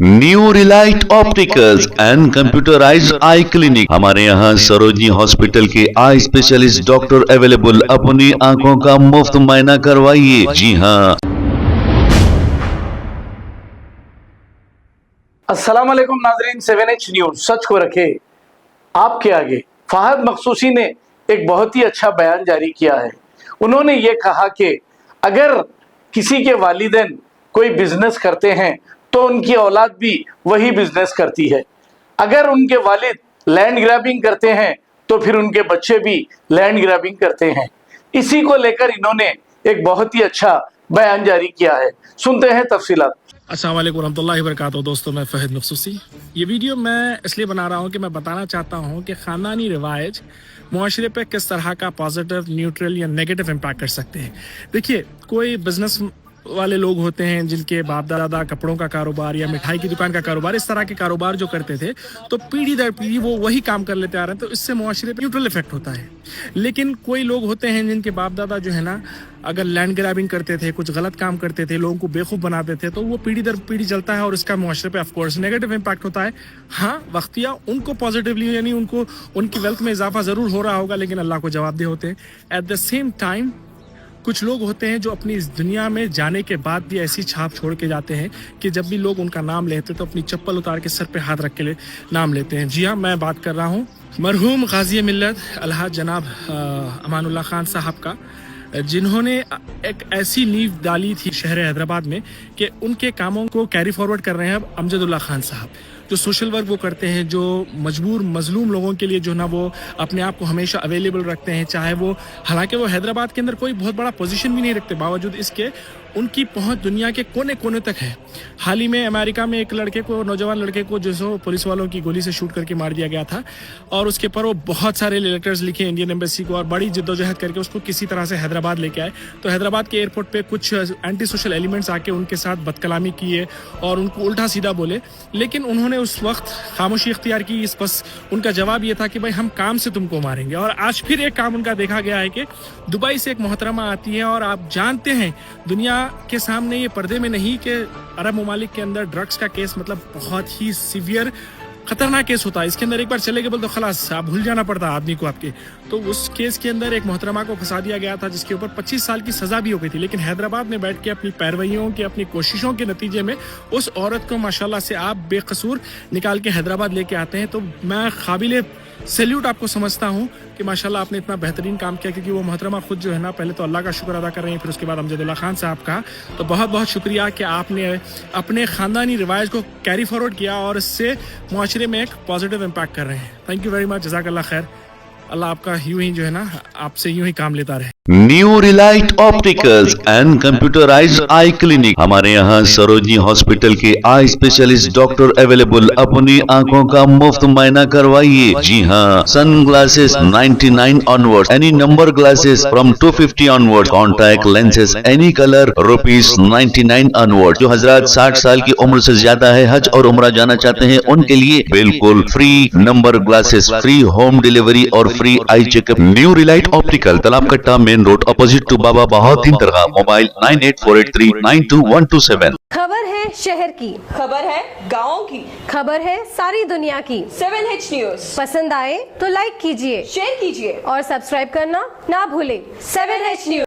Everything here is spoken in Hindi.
New Relight opticals and computerised I clinic. हमारे यहाँ सरोजनी हॉस्पिटल के आई स्पेशलिस्ट डॉक्टर अवेलेबल। अपनी आंखों का मुफ्त मुआयना करवाइए। जी हाँ। अस्सलाम वालेकुम नाजरीन, 7H न्यूज सच को रखे आपके आगे। फहद मखसूसी ने एक बहुत ही अच्छा बयान जारी किया है। उन्होंने ये कहा कि अगर किसी के वालिदैन कोई बिजनेस करते हैं तो उनकी औलाद भी वही बिजनेस करती है। अगर उनके वालिद लैंड ग्रैबिंग करते हैं तो फिर उनके बच्चे भी लैंड ग्रैबिंग करते हैं। इसी को लेकर इन्होंने एक बहुत ही अच्छा बयान जारी किया है। सुनते हैं तफसीलात। अस्सलाम वालेकुम रहमतुल्लाहि व बरकातहू। दोस्तों, मैं फहद मखसूसी। ये वीडियो मैं इसलिए बना रहा हूँ कि मैं बताना चाहता हूँ कि ख़ानदानी रिवाज मुआशरे पे किस तरह का पॉजिटिव, न्यूट्रल या नेगेटिव इम्पैक्ट कर सकते हैं। देखिए, कोई बिजनेस वाले लोग होते हैं जिनके बाप दादा कपड़ों का कारोबार या मिठाई की दुकान का कारोबार, इस तरह के कारोबार जो करते थे, तो पीढ़ी दर पीढ़ी वो वही काम कर लेते आ रहे हैं, तो इससे मुआशरे पे न्यूट्रल इफेक्ट होता है। लेकिन कोई लोग होते हैं जिनके बाप दादा जो है ना, अगर लैंड ग्रैबिंग करते थे, कुछ गलत काम करते थे, लोगों को बेवकूफ़ बनाते थे, तो वो पीढ़ी दर पीढ़ी चलता है और इसका मुआशरे पे ऑफकोर्स नेगेटिव इम्पैक्ट होता है। हाँ, वक्तिया उनको पॉजिटिवली यानी उनको उनकी वेल्थ में इजाफा ज़रूर हो रहा होगा, लेकिन अल्लाह को जवाबदेह होते हैं। एट द सेम टाइम कुछ लोग होते हैं जो अपनी इस दुनिया में जाने के बाद भी ऐसी छाप छोड़ के जाते हैं कि जब भी लोग उनका नाम लेते तो अपनी चप्पल उतार के सर पे हाथ रख के नाम लेते हैं। जी हाँ, मैं बात कर रहा हूँ मरहूम गाजी मिल्लत अलहाज जनाब अमानुल्लाह खान साहब का, जिन्होंने एक ऐसी नींव डाली थी शहर हैदराबाद में कि उनके कामों को कैरी फॉरवर्ड कर रहे हैं अब अमजदुल्लाह खान साहब, जो सोशल वर्क वो करते हैं, जो मजबूर मजलूम लोगों के लिए जो ना वो अपने आप को हमेशा अवेलेबल रखते हैं। चाहे वो, हालांकि वो हैदराबाद के अंदर कोई बहुत बड़ा पोजीशन भी नहीं रखते, बावजूद इसके उनकी पहुंच दुनिया के कोने कोने तक है। हाल ही में अमेरिका में एक लड़के को, नौजवान लड़के को जो पुलिस वालों की गोली से शूट करके मार दिया गया था, और उसके ऊपर वो बहुत सारे लेटर्स लिखे इंडियन एम्बेसी को और बड़ी जिद्दोजहद करके उसको किसी तरह से हैदराबाद लेके आए। तो हैदराबाद के एयरपोर्ट पे कुछ एंटी सोशल एलिमेंट्स आके उनके साथ बदकलामी किए और उनको उल्टा सीधा बोले, लेकिन उन्होंने उस वक्त खामोशी इख्तियार की। इस बस उनका जवाब ये था कि भाई हम काम से तुमको मारेंगे। और आज फिर एक काम उनका देखा गया है कि दुबई से एक मोहतरमा आती है, और आप जानते हैं दुनिया के सामने ये पर्दे में नहीं कि अरब ममालिक के अंदर ड्रग्स का केस मतलब बहुत ही सीवियर खतरनाक केस होता है। इसके अंदर एक बार चले गए बोल तो खलास आप भूल जाना पड़ता आदमी को आपके। तो उस केस के अंदर एक मोहतरमा को फंसा दिया गया था जिसके ऊपर 25 साल की सजा भी हो गई थी, लेकिन हैदराबाद में बैठ के अपनी पैरवियों की, अपनी कोशिशों के नतीजे में उस औरत को माशाल्लाह से आप बेकसूर निकाल के हैदराबाद लेके आते हैं। तो मैं काबिले सैल्यूट आपको समझता हूँ कि माशाल्लाह आपने इतना बेहतरीन काम किया, क्योंकि वो मोहतरमा खुद जो है ना, पहले तो अल्लाह का शुक्र अदा कर रही हैं, फिर उसके बाद अमजदुल्लाह खान साहब का। तो बहुत बहुत शुक्रिया कि आपने अपने ख़ानदानी रिवाज को कैरी फॉरवर्ड किया और इससे मुआशरे में एक पॉजिटिव इम्पैक्ट कर रहे हैं। थैंक यू वेरी मच, जज़ाकल्लाह खैर। अल्लाह आपका यूं ही जो है ना, आपसे यूं ही काम लेता रहे। New Relight opticals and computerised I clinic. हमारे यहाँ सरोजनी हॉस्पिटल के आई स्पेशलिस्ट डॉक्टर अवेलेबल। अपनी आंखों का मुफ्त मुआयना करवाइए। जी हाँ। Sun glasses 99 onward, any number glasses from 250 onward, contact lenses any colour ₹99 onward. जो हजरात 60 साल की उम्र से ज्यादा है, हज और उम्रा जाना चाहते हैं, उनके लिए बिल्कुल free number glasses, free home delivery और free eye checkup. New relight optical, Talab Katta, main road, opposite to Baba Bahauddin Dargah. Mobile 9848392127। खबर है शहर की, खबर है गाँव की, खबर है सारी दुनिया की। 7H न्यूज पसंद आए तो लाइक कीजिए, शेयर कीजिए और सब्सक्राइब करना ना भूलें। 7H news.